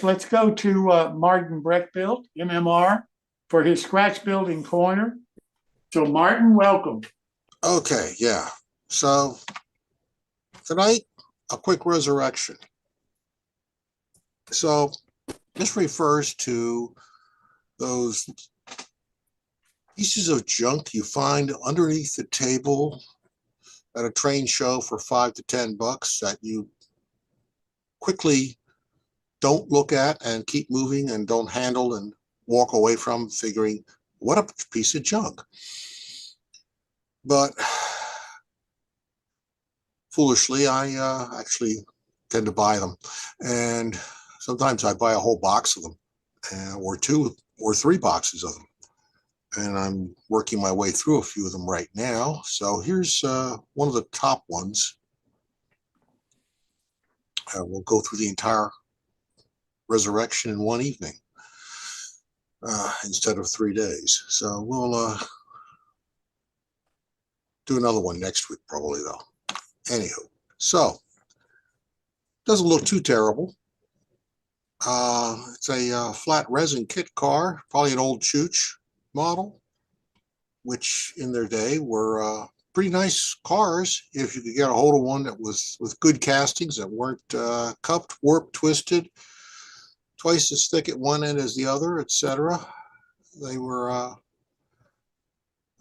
Let's go to Martin Brechbiel, MMR, for his scratch building corner. So Martin, welcome. Okay, yeah. So tonight, a quick resurrection. So this refers to those pieces of junk you find underneath the table at a train show for $5 to $10 that you quickly don't look at and keep moving and don't handle and walk away from, figuring, what a piece of junk. But foolishly, I actually tend to buy them. And sometimes I buy a whole box of them, or 2 or 3 boxes of them. And I'm working my way through a few of them right now. So here's one of the top ones. We'll go through the entire resurrection in one evening instead of 3 days. So we'll do another one next week, probably, though. Anywho, so doesn't look too terrible. It's a flat resin kit car, probably an old Chooch model, which in their day were pretty nice cars if you could get a hold of one that was with good castings that weren't cupped, warped, twisted, twice as thick at one end as the other, etc. They were a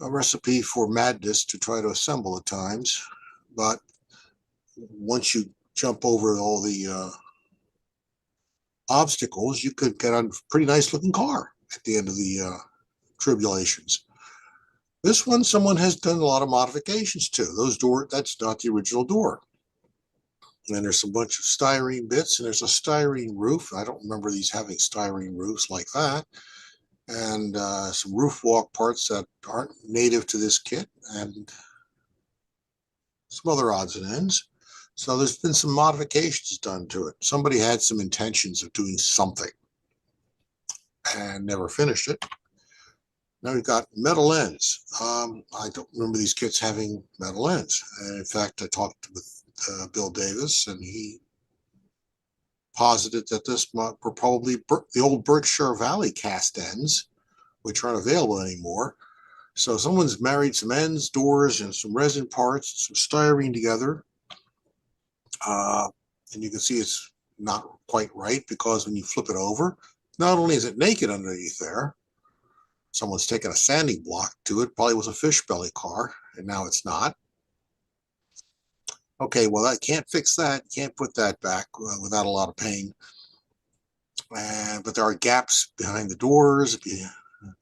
recipe for madness to try to assemble at times, but once you jump over all the obstacles, you could get a pretty nice looking car at the end of the tribulations. This one, someone has done a lot of modifications to. Those door, that's not the original door. And there's a bunch of styrene bits, and there's a styrene roof. I don't remember these having styrene roofs like that. And some roof walk parts that aren't native to this kit, and some other odds and ends. So there's been some modifications done to it. Somebody had some intentions of doing something and never finished it. Now we've got metal ends. I don't remember these kits having metal ends. And in fact, I talked with Bill Davis, and he posited that this were probably the old Berkshire Valley cast ends, which aren't available anymore. So someone's married some ends, doors, and some resin parts, some styrene together. And you can see it's not quite right, because when you flip it over, not only is it naked underneath there, someone's taken a sanding block to it, probably was a fish belly car, and now it's not. Okay, well, I can't fix that. Can't put that back without a lot of pain. But there are gaps behind the doors,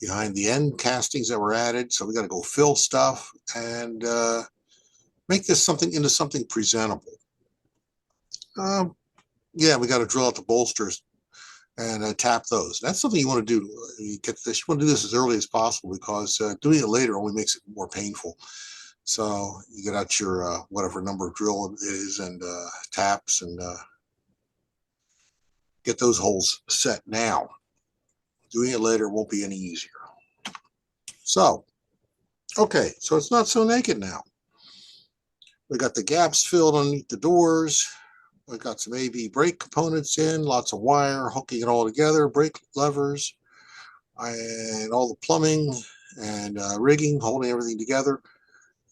behind the end castings that were added. So we got to go fill stuff and make this into something presentable. Yeah, we got to drill out the bolsters and tap those. That's something you want to do. You get this. You want to do this as early as possible, because doing it later only makes it more painful. So you get out your whatever number of drill it is, and taps, and get those holes set now. Doing it later won't be any easier. So, okay, so it's not so naked now. We got the gaps filled underneath the doors. We got some AV brake components in, lots of wire, hooking it all together, brake levers, and all the plumbing and rigging, holding everything together.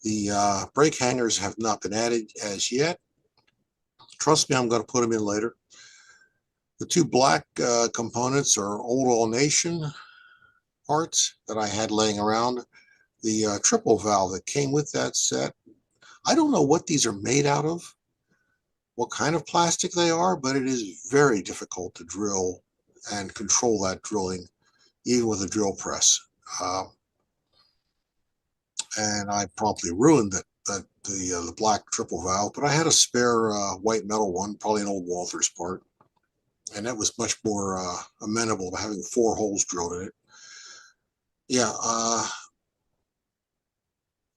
The brake hangers have not been added as yet. Trust me, I'm going to put them in later. The 2 black components are Old All Nation parts that I had laying around. The triple valve that came with that set. I don't know what these are made out of, what kind of plastic they are, but it is very difficult to drill and control that drilling, even with a drill press. And I promptly ruined the black triple valve, but I had a spare white metal one, probably an old Walther's part, and that was much more amenable to having 4 holes drilled in it. Yeah,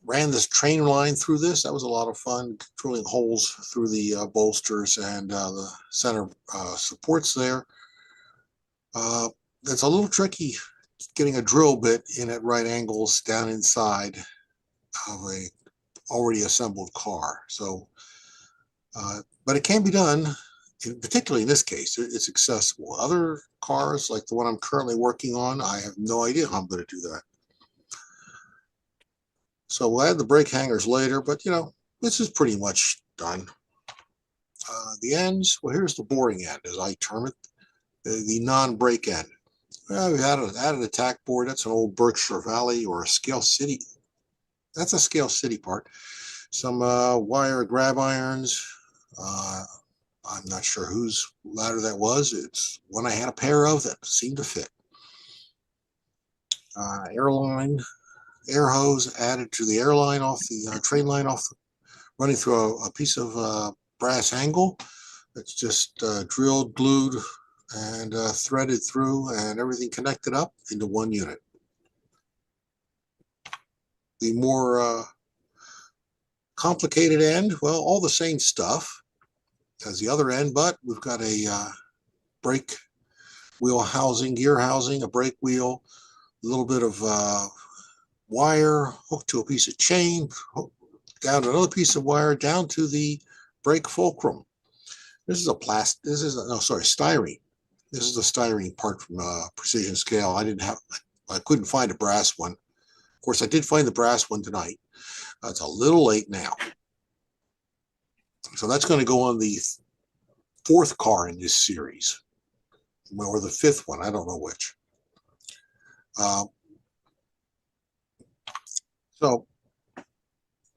ran this train line through this. That was a lot of fun, drilling holes through the bolsters and the center supports there. It's a little tricky getting a drill bit in at right angles down inside of a already assembled car. So, but it can be done. particularly in this case, it's accessible. Other cars, like the one I'm currently working on, I have no idea how I'm going to do that. So we'll add the brake hangers later, but this is pretty much done. The ends, well, here's the boring end, as I term it, the non-brake end. Well, we added a tack board. That's an old Berkshire Valley or a Scale City. That's a Scale City part. Some wire grab irons. I'm not sure whose ladder that was. It's one I had a pair of that seemed to fit. Air hose added to the airline off the train line running through a piece of brass angle. It's just drilled, glued, and threaded through, and everything connected up into one unit. The more complicated end, well, all the same stuff as the other end, but we've got a brake wheel housing, gear housing, a brake wheel, a little bit of wire hooked to a piece of chain, down another piece of wire, down to the brake fulcrum. This is a styrene. This is the styrene part from Precision Scale. I couldn't find a brass one. Of course, I did find the brass one tonight. It's a little late now. So that's going to go on the fourth car in this series, or the fifth one. I don't know which. So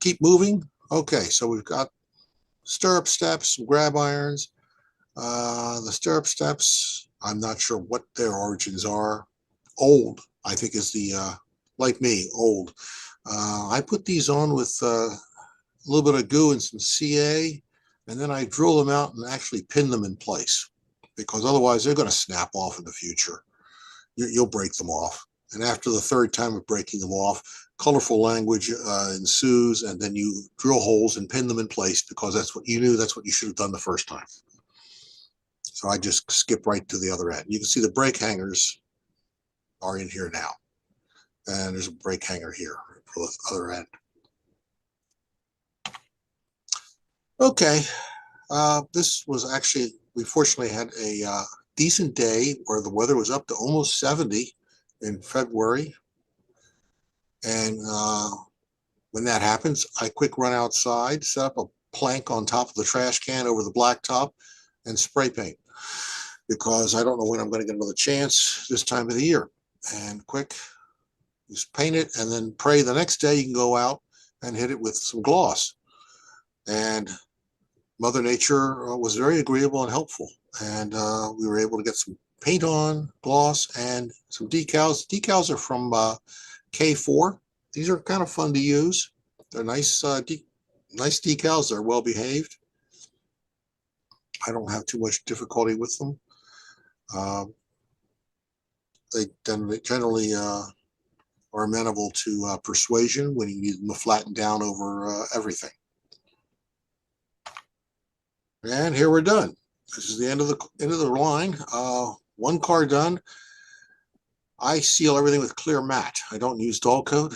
keep moving. Okay, so we've got stirrup steps, some grab irons. The stirrup steps, I'm not sure what their origins are. Old, I think, is the, like me, old. I put these on with a little bit of goo and some CA, and then I drill them out and actually pin them in place, because otherwise they're going to snap off in the future. You'll break them off. And after the third time of breaking them off, colorful language ensues, and then you drill holes and pin them in place, because that's what you knew, that's what you should have done the first time. So I just skip right to the other end. You can see the brake hangers are in here now. And there's a brake hanger here for the other end. Okay, this was actually, we fortunately had a decent day where the weather was up to almost 70 in February. And when that happens, I quick run outside, set up a plank on top of the trash can over the blacktop, and spray paint, because I don't know when I'm going to get another chance this time of the year. And quick, just paint it, and then pray the next day you can go out and hit it with some gloss. And Mother Nature was very agreeable and helpful, and we were able to get some paint on, gloss, and some decals. Decals are from K4. These are kind of fun to use. They're nice, nice decals. They're well behaved. I don't have too much difficulty with them. They generally are amenable to persuasion when you need them to flatten down over everything. And here we're done. This is the end of the line. One car done. I seal everything with clear matte. I don't use dull coat.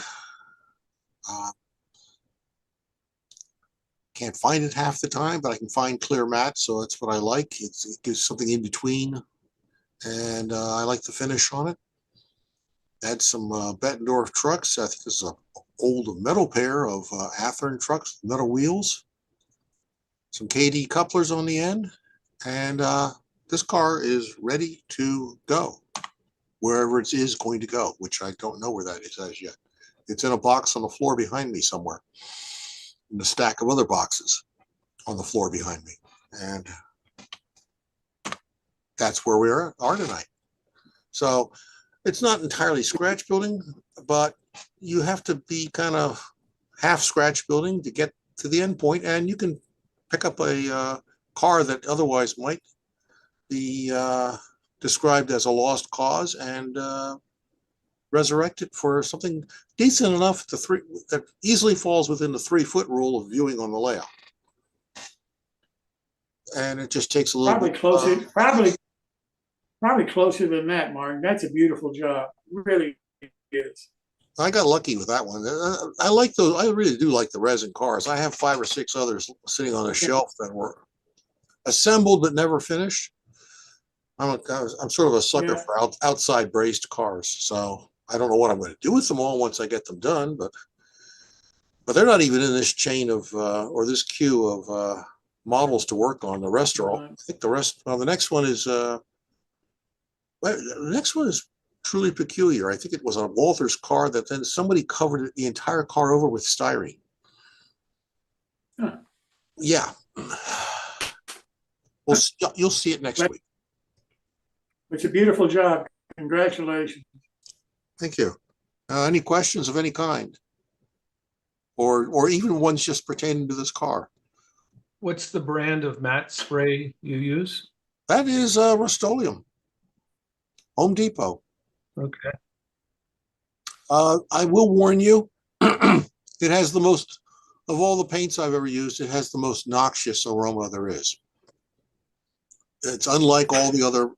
Can't find it half the time, but I can find clear matte, so that's what I like. It gives something in between, and I like the finish on it. Add some Bettendorf trucks. I think this is an old metal pair of Athearn trucks, metal wheels. Some KD couplers on the end, and this car is ready to go wherever it is going to go, which I don't know where that is as yet. It's in a box on the floor behind me somewhere, in a stack of other boxes on the floor behind me. And that's where we are tonight. So it's not entirely scratch building, but you have to be kind of half scratch building to get to the end point, and you can pick up a car that otherwise might be described as a lost cause and resurrect it for something decent enough that easily falls within the 3-foot rule of viewing on the layout. And it just takes a little Probably bit. Probably closer than that, Martin. That's a beautiful job. It really is. I got lucky with that one. I like those. I really do like the resin cars. I have 5 or 6 others sitting on a shelf that were assembled but never finished. I'm sort of a sucker Yeah. for outside braced cars, so I don't know what I'm going to do with them all once I get them done. But they're not even in this chain of or this queue of models to work on. The rest are all. I think the rest. Well, the next one is the next one is truly peculiar. I think it was a Walther's car that then somebody covered the entire car over with styrene. Huh. Yeah. Well, you'll see it next week. It's a beautiful job. Congratulations. Thank you. Any questions of any kind? Or even ones just pertaining to this car? What's the brand of matte spray you use? That is Rust-Oleum, Home Depot. Okay. I will warn you, it has the most, of all the paints I've ever used, it has the most noxious aroma there is. It's unlike all the other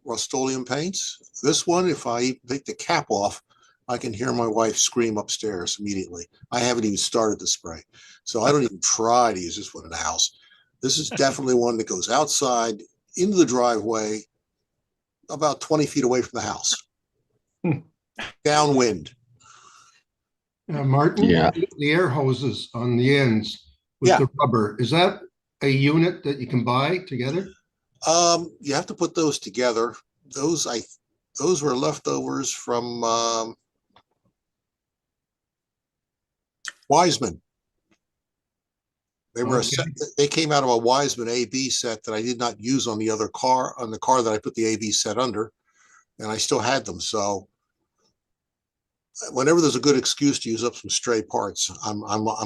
Rust-Oleum paints. This one, if I take the cap off, I can hear my wife scream upstairs immediately. I haven't even started the spray, so I don't even try to use this one in the house. This is definitely one that goes outside into the driveway, about 20 feet away from the house, downwind. Martin, Yeah. the air hoses on the ends with Yeah. the rubber, is that a unit that you can buy together? You have to put those together. Those were leftovers from Wiseman. They were a set, they came out of a Wiseman AB set that I did not use on the other car, on the car that I put the AB set under, and I still had them. So whenever there's a good excuse to use up some stray parts, I'm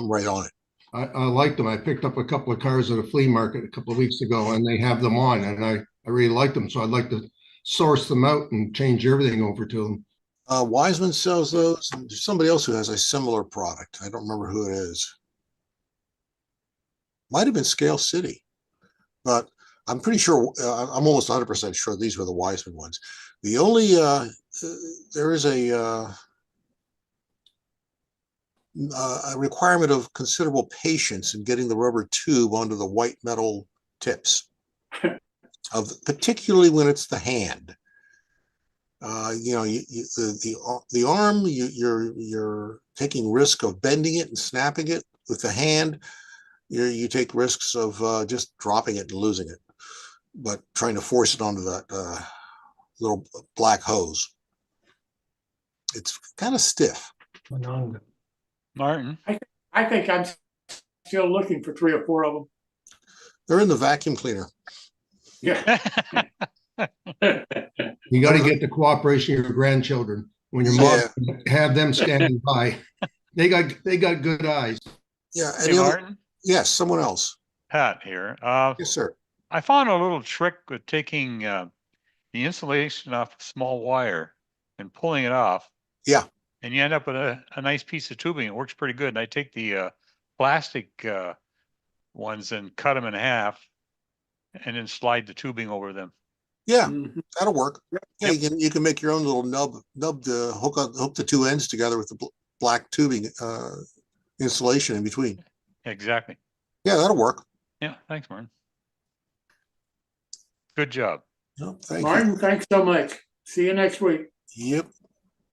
right on it. I liked them. I picked up a couple of cars at a flea market a couple of weeks ago, and they have them on, and I really like them. So I'd like to source them out and change everything over to them. Wiseman sells those, and there's somebody else who has a similar product. I don't remember who it is. Might have been Scale City, but I'm pretty sure, I'm almost 100% sure these were the Wiseman ones. The only, there is a requirement of considerable patience in getting the rubber tube onto the white metal tips, particularly when it's the hand. The arm, you're taking risk of bending it and snapping it. With the hand, you take risks of just dropping it and losing it, but trying to force it onto that little black hose. It's kind of stiff. Martin. I think I'm still looking for 3 or 4 of them. They're in the vacuum cleaner. Yeah. You got to get the cooperation of your grandchildren when your mom have them standing by. They got good eyes. Yeah. Hey, Martin. Yes, someone else. Pat here. Yes, sir. I found a little trick with taking the insulation off a small wire and pulling it off. Yeah. And you end up with a nice piece of tubing. It works pretty good. And I take the plastic ones and cut them in half and then slide the tubing over them. Yeah, Mhm. that'll work. Yeah, Yep. you can make your own little nub to hook the 2 ends together with the black tubing insulation in between. Exactly. Yeah, that'll work. Yeah. Thanks, Martin. Good job. No, thank Martin, thanks so much. See you next week. you. Yep.